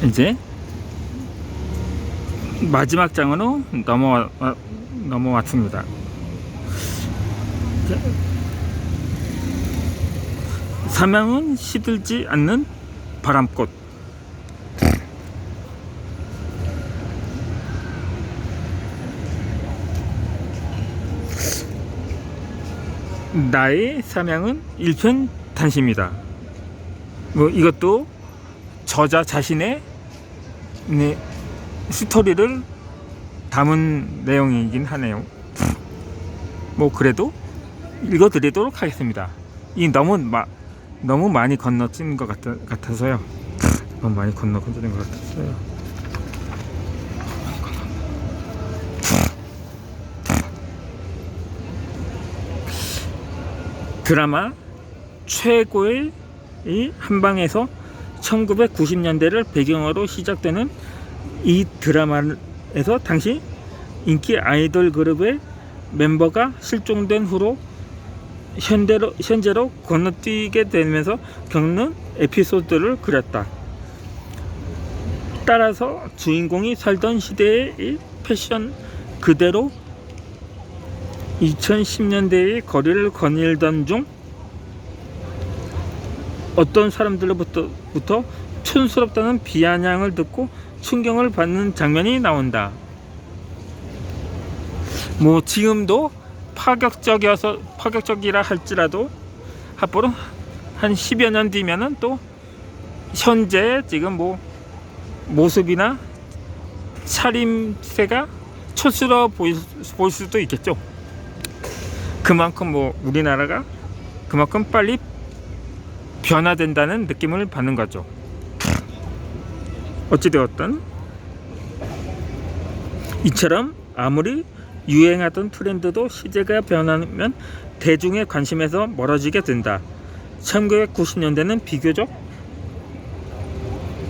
이제 마지막 장으로 넘어왔습니다. 사명은 시들지 않는 바람꽃. 나의 사명은 일편단심이다. 이것도 저자 자신의 스토리를 담은 내용이긴 하네요. 그래도 읽어드리도록 하겠습니다. 너무 많이 건너뛴 것 같아서요. 너무 많이 건너뛴 것 같았어요. 드라마 최고의 이 한방에서 1990년대를 배경으로 시작되는 이 드라마에서 당시 인기 아이돌 그룹의 멤버가 실종된 후로 현재로 건너뛰게 되면서 겪는 에피소드를 그렸다. 따라서 주인공이 살던 시대의 이 패션 그대로 2010년대의 거리를 거닐던 중 어떤 사람들로부터 촌스럽다는 비아냥을 듣고 충격을 받는 장면이 나온다. 지금도 파격적이라 할지라도 앞으로 한 10여 년 뒤면은 또 현재 지금 모습이나 차림새가 촌스러워 보일 수도 있겠죠. 그만큼 우리나라가 그만큼 빨리 변화된다는 느낌을 받는 거죠. 어찌되었든 이처럼 아무리 유행하던 트렌드도 시대가 변하면 대중의 관심에서 멀어지게 된다. 1990년대는 비교적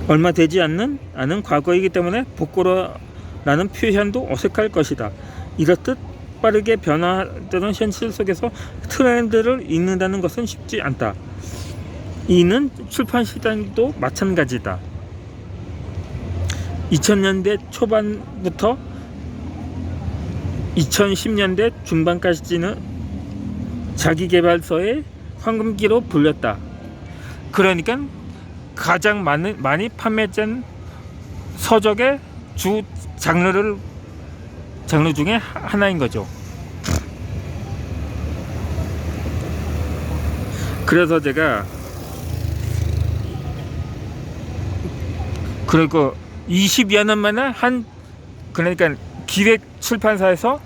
얼마 되지 않은 과거이기 때문에 복고라는 표현도 어색할 것이다. 이렇듯 빠르게 변화되는 현실 속에서 트렌드를 읽는다는 것은 쉽지 않다. 이는 출판 시장도 마찬가지다. 2000년대 초반부터 2010년대 중반까지는 자기계발서의 황금기로 불렸다. 그러니까 가장 많이 판매된 서적의 주 장르 중에 하나인 거죠. 그래서 제가 그리고 20여 년 만에 그러니까 기획 출판사에서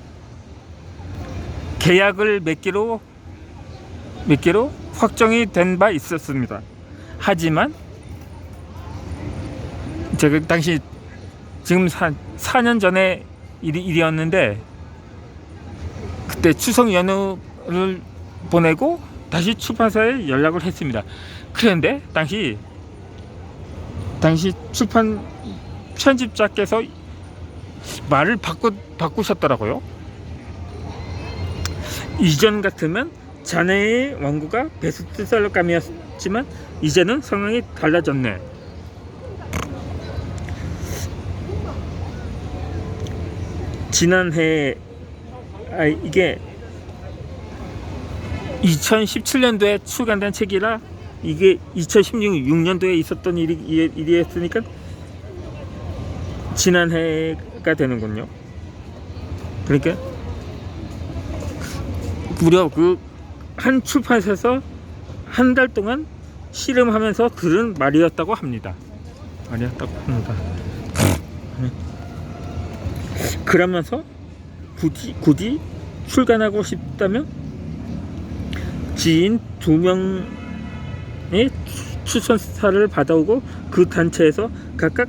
계약을 맺기로 확정이 된 바 있었습니다. 하지만 제가 당시 지금 4년 전에 일이었는데 그때 추석 연휴를 보내고 다시 출판사에 연락을 했습니다. 그런데 당시 출판 편집자께서 말을 바꾸셨더라고요. 이전 같으면 자네의 원고가 베스트셀러감이었지만 이제는 상황이 달라졌네. 지난해 이게 2017년도에 출간된 책이라 이게 2016년도에 있었던 일이었으니까 지난해가 되는군요. 그러니까 무려 한 출판사에서 한 달 동안 씨름하면서 들은 말이었다고 합니다. 그러면서 굳이 출간하고 싶다면 지인 2명의 추천사를 받아오고 그 단체에서 각각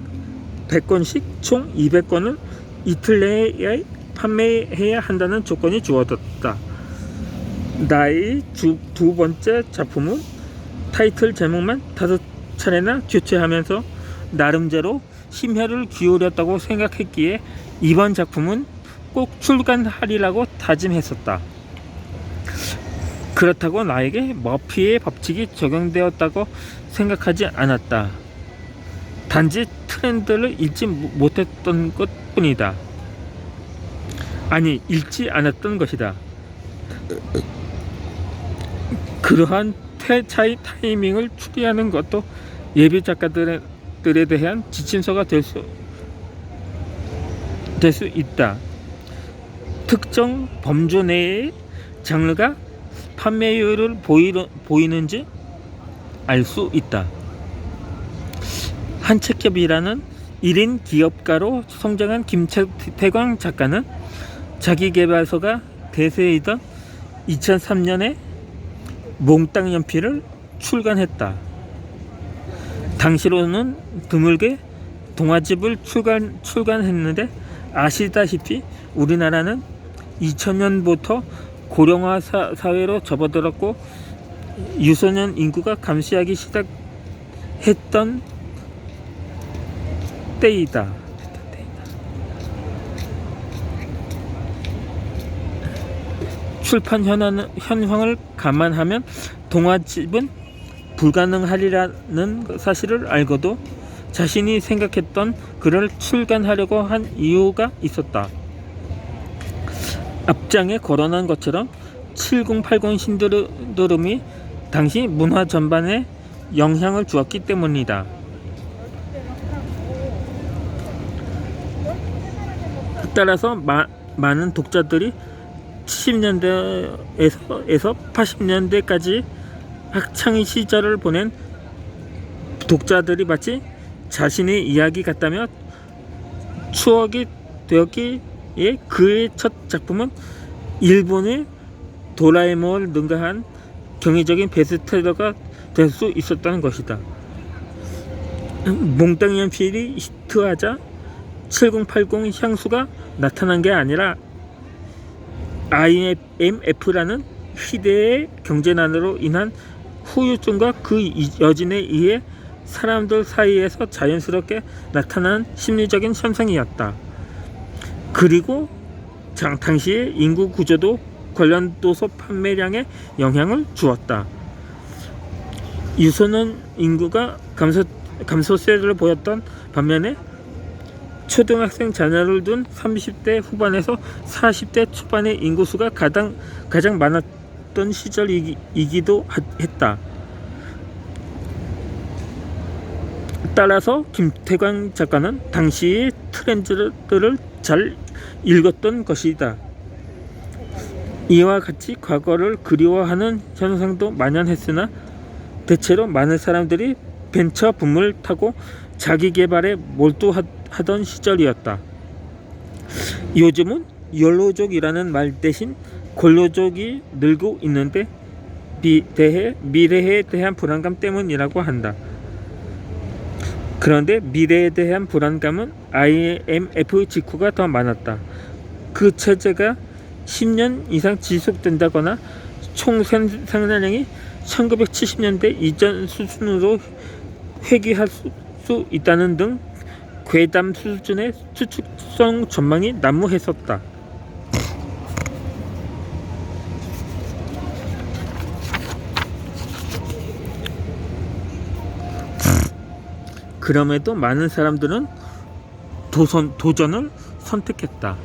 100권씩 총 200권을 이틀 내에 판매해야 한다는 조건이 주어졌다. 나의 두 번째 작품은 타이틀 제목만 5차례나 교체하면서 나름대로 심혈을 기울였다고 생각했기에 이번 작품은 꼭 출간하리라고 다짐했었다. 그렇다고 나에게 머피의 법칙이 적용되었다고 생각하지 않았다. 단지 트렌드를 읽지 못했던 것 뿐이다. 아니, 읽지 않았던 것이다. 그러한 타이밍을 추리하는 것도 예비 작가들에 대한 지침서가 될 수 있다. 특정 범주 내의 장르가 판매율을 보이는지 알 수 있다. 한책협이라는 1인 기업가로 성장한 김태광 작가는 자기계발서가 대세이던 2003년에 몽땅 연필을 출간했다. 당시로는 드물게 동화집을 출간했는데 아시다시피 우리나라는 2000년부터 고령화 사회로 접어들었고 유소년 인구가 감소하기 시작했던 때이다. 출판 현황을 감안하면 동화집은 불가능하리라는 사실을 알고도 자신이 생각했던 글을 출간하려고 한 이유가 있었다. 앞장에 거론한 것처럼 7080 신드롬이 당시 문화 전반에 영향을 주었기 때문이다. 따라서 많은 독자들이 70년대에서 80년대까지 학창 시절을 보낸 독자들이 마치 자신의 이야기 같다며 추억이 되었기에 그의 첫 작품은 일본의 도라에몽을 능가한 경이적인 베스트셀러가 될 수 있었다는 것이다. 몽땅 연필이 히트하자 7080 향수가 나타난 게 아니라 IMF라는 시대의 경제난으로 인한 후유증과 그 여진에 의해 사람들 사이에서 자연스럽게 나타난 심리적인 현상이었다. 그리고 당시의 인구 구조도 관련 도서 판매량에 영향을 주었다. 유소년 인구가 감소세를 보였던 반면에 초등학생 자녀를 둔 30대 후반에서 40대 초반의 인구수가 가장 많았던 시절이기도 했다. 따라서 김태광 작가는 당시의 트렌드들을 잘 읽었던 것이다. 이와 같이 과거를 그리워하는 현상도 만연했으나 대체로 많은 사람들이 벤처 붐을 타고 자기 개발에 몰두하던 시절이었다. 요즘은 욜로족이라는 말 대신 권로족이 늘고 있는데 미래에 대한 불안감 때문이라고 한다. 그런데 미래에 대한 불안감은 IMF 직후가 더 많았다. 그 체제가 10년 이상 지속된다거나 총 생산량이 1970년대 이전 수준으로 회귀할 수 있다는 등 괴담 수준의 추측성 전망이 난무했었다. 그럼에도 많은 사람들은 도전을 선택했다.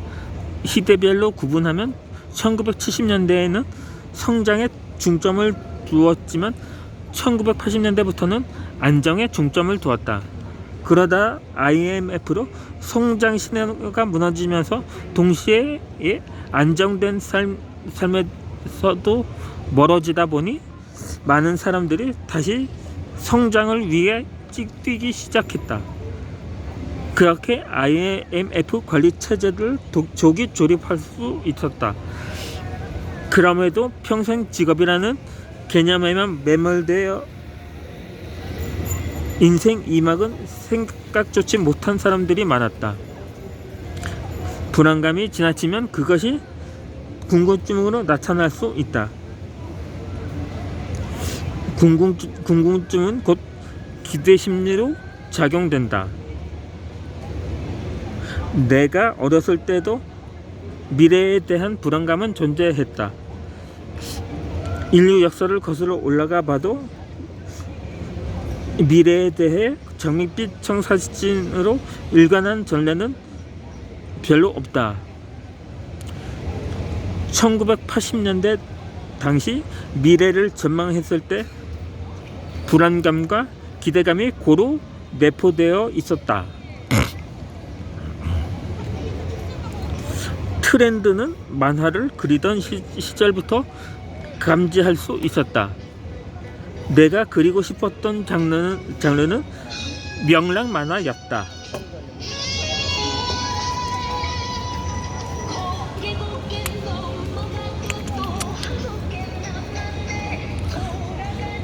시대별로 구분하면 1970년대에는 성장에 중점을 두었지만 1980년대부터는 안정에 중점을 두었다. 그러다 IMF로 성장 신화가 무너지면서 동시에 안정된 삶에서도 멀어지다 보니 많은 사람들이 다시 성장을 위해 뛰기 시작했다. 그렇게 IMF 관리 체제를 조기 조립할 수 있었다. 그럼에도 평생 직업이라는 개념에만 매몰되어 인생 2막은 생각조차 못한 사람들이 많았다. 불안감이 지나치면 그것이 궁금증으로 나타날 수 있다. 궁금증은 곧 기대 심리로 작용된다. 내가 어렸을 때도 미래에 대한 불안감은 존재했다. 인류 역사를 거슬러 올라가 봐도 미래에 대해 장밋빛 청사진으로 일관한 전례는 별로 없다. 1980년대 당시 미래를 전망했을 때 불안감과 기대감이 고루 내포되어 있었다. 트렌드는 만화를 그리던 시절부터 감지할 수 있었다. 내가 그리고 싶었던 장르는 명랑 만화였다.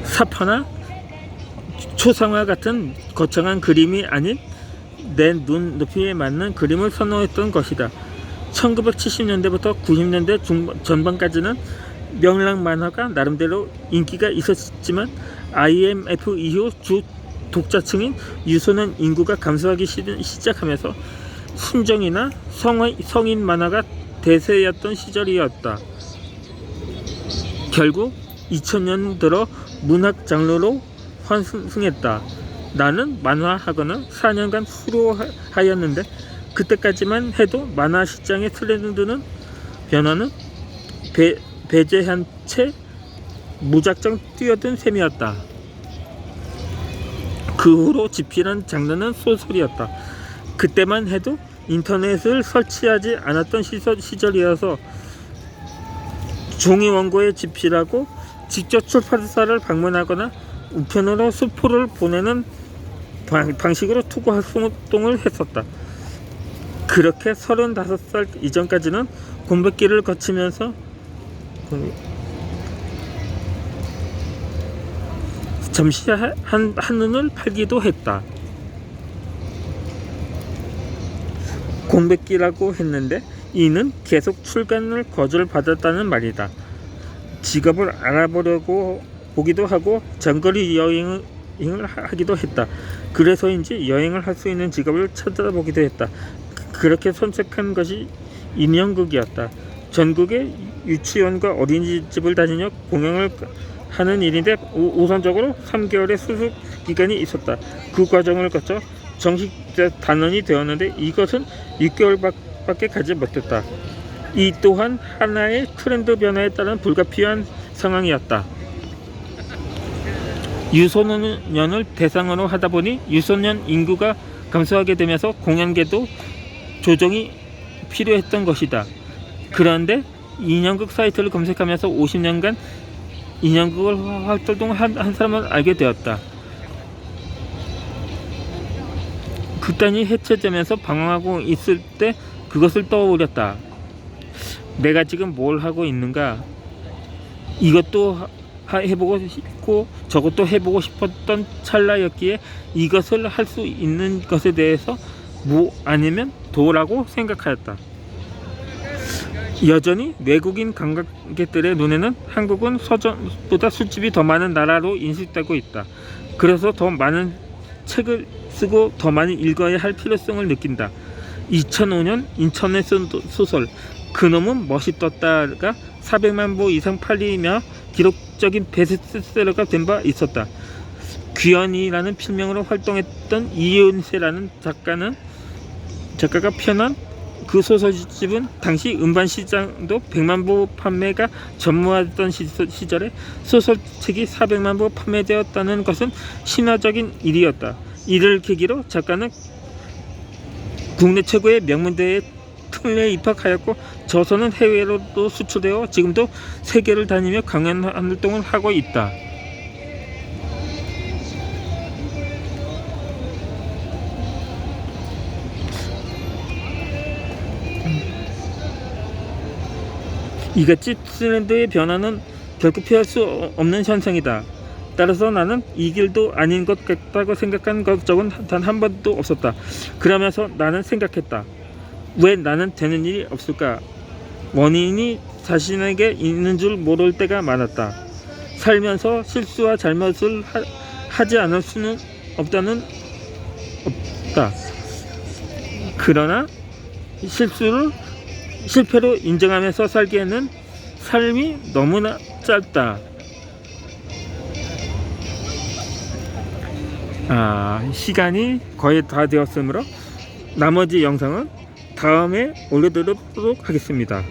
사파나 초상화 같은 거창한 그림이 아닌 내 눈 높이에 맞는 그림을 선호했던 것이다. 1970년대부터 90년대 전반까지는 명랑 만화가 나름대로 인기가 있었지만 IMF 이후 주 독자층인 유소년 인구가 감소하기 시작하면서 순정이나 성인 만화가 대세였던 시절이었다. 결국 2000년 들어 문학 장르로 환승했다. 나는 만화학원을 4년간 수료하였는데 그때까지만 해도 만화 시장의 트렌드는 변화는 배제한 채 무작정 뛰어든 셈이었다. 그 후로 집필한 장르는 소설이었다. 그때만 해도 인터넷을 설치하지 않았던 시절이어서 종이 원고에 집필하고 직접 출판사를 방문하거나 우편으로 수포를 보내는 방식으로 투고 활동을 했었다. 그렇게 35살 이전까지는 공백기를 거치면서 잠시 한눈을 팔기도 했다. 공백기라고 했는데 이는 계속 출간을 거절받았다는 말이다. 직업을 알아보려고 보기도 하고 장거리 여행을 하기도 했다. 그래서인지 여행을 할 수 있는 직업을 찾아보기도 했다. 그렇게 선택한 것이 인형극이었다. 전국의 유치원과 어린이집을 다니며 공연을 하는 일인데 우선적으로 3개월의 수습 기간이 있었다. 그 과정을 거쳐 정식 단원이 되었는데 이것은 6개월밖에 가지 못했다. 이 또한 하나의 트렌드 변화에 따른 불가피한 상황이었다. 유소년을 대상으로 하다 보니 유소년 인구가 감소하게 되면서 공연계도 조정이 필요했던 것이다. 그런데 인형극 사이트를 검색하면서 50년간 인형극을 활동한 사람을 알게 되었다. 극단이 해체되면서 방황하고 있을 때 그것을 떠올렸다. 내가 지금 뭘 하고 있는가? 이것도 해보고 싶고 저것도 해보고 싶었던 찰나였기에 이것을 할 수 있는 것에 대해서 아니면 도라고 생각하였다. 여전히 외국인 관광객들의 눈에는 한국은 서점보다 술집이 더 많은 나라로 인식되고 있다. 그래서 더 많은 책을 쓰고 더 많이 읽어야 할 필요성을 느낀다. 2005년 인터넷 소설 그놈은 멋이 떴다가 400만 부 이상 팔리며 기록적인 베스트셀러가 된 바 있었다. 귀연이라는 필명으로 활동했던 이은세라는 작가가 펴낸 그 소설집은 당시 음반 시장도 100만 부 판매가 전무하던 시절에 소설책이 400만 부 판매되었다는 것은 신화적인 일이었다. 이를 계기로 작가는 국내 최고의 명문대에 특례에 입학하였고 저서는 해외로도 수출되어 지금도 세계를 다니며 강연 활동을 하고 있다. 이같이 트렌드의 변화는 결코 피할 수 없는 현상이다. 따라서 나는 이 길도 아닌 것 같다고 생각한 적은 단 한 번도 없었다. 그러면서 나는 생각했다. 왜 나는 되는 일이 없을까? 원인이 자신에게 있는 줄 모를 때가 많았다. 살면서 실수와 잘못을 하지 않을 수는 없다. 그러나 실패로 인정하면서 살기에는 삶이 너무나 짧다. 시간이 거의 다 되었으므로 나머지 영상은 다음에 올려드리도록 하겠습니다.